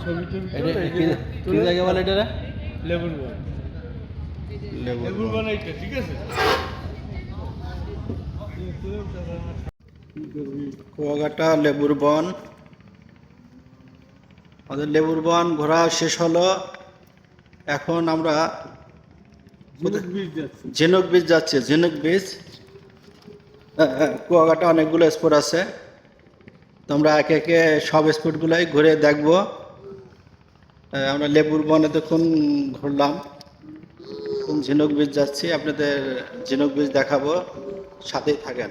ছবি টবি এটা তোলে, কি কি জায়গা বলে এটা? লেবুর বন। লেবুর বন এইটা, ঠিক আছে? কুয়াকাটা লেবুর বন। আমাদের লেবুর বন ঘোরা শেষ হলো। এখন আমরা ঝিনুক বীজ যাচ্ছে। ঝিনুক বিচ যাচ্ছি। ঝিনুক বিচ কুয়াকাটা অনেকগুলো স্পট আছে, তোমরা একে একে সব স্পটগুলোই ঘুরে দেখবো। আমরা লেবুর বনে দেখুন ঘুরলাম, এখন ঝিনুক বিচ যাচ্ছি, আপনাদের ঝিনুক বিচ দেখাবো, সাথেই থাকেন।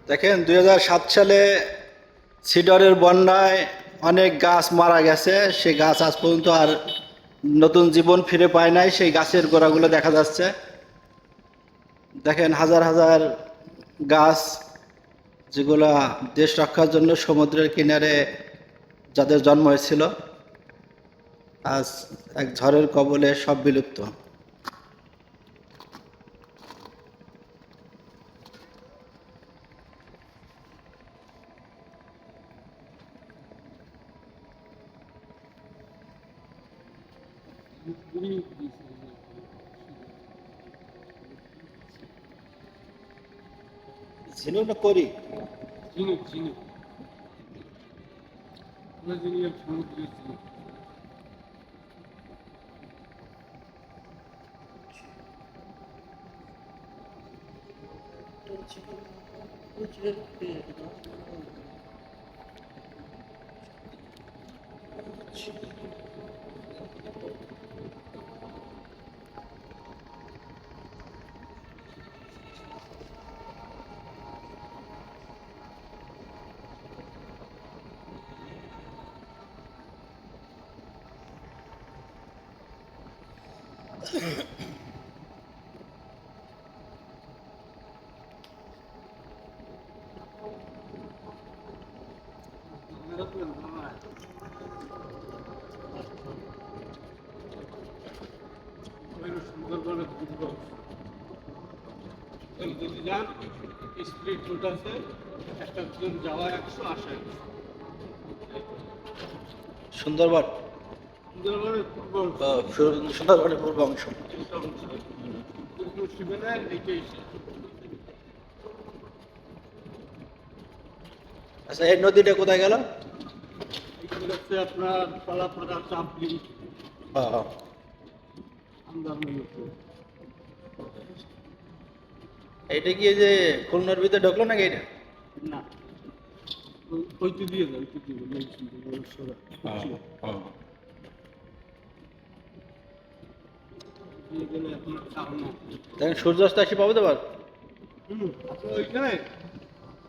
দেখেন 2007 সালে সিডরের বন্যায় অনেক গাছ মারা গেছে, সেই গাছ আজ পর্যন্ত আর নতুন জীবন ফিরে পায় নাই। সেই গাছের গোড়াগুলো দেখা যাচ্ছে। দেখেন হাজার হাজার গাছ, যেগুলা দেশ রক্ষার জন্য সমুদ্রের কিনারে যাদের জন্ম হয়েছিল, আজ এক ঝড়ের কবলে সব বিলুপ্ত। ঝিনুক না করি? ঝিনুক, ঝিনুক। আমরা ঝিনুক, সমুদ্রের ঝিনুক। সুন্দরবনে ঘুরবো। যদি যান, স্প্লিট রুট আছে, একটা যাওয়া 100, আসা 100। সুন্দরবন, সুন্দরবনের পূর্ব অংশ, সুন্দরবনের পূর্ব অংশ। এটা হচ্ছে পূর্ব সীমানার এইটাই শেষ। আচ্ছা, এই নদীটা কোথায় গেল? এখানে হচ্ছে আপনার পালাপাড়া, চাপলি, হ্যাঁ, আন্দামান। এইটা কি এই যে খুলনার ভিতরে ঢুকলো নাকি এটা? না, ওইতে দিয়ে যাও, ওইতে দিয়ে যাও, সুন্দরবনের সোজা। দিয়ে গেলে আপনার চাহনা। দেখেন সূর্যাস্ত আসি পাবো তো আবার। আপনি ওইখানে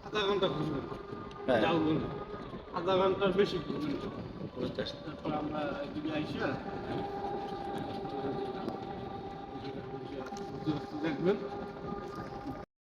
আধা ঘন্টা ঘুরবেন, হ্যাঁ। যাও না, আধা ঘন্টার বেশি ঘুরবেন। তারপর আমরা এদিকে আইসা সূর্যাস্ত দেখবেন।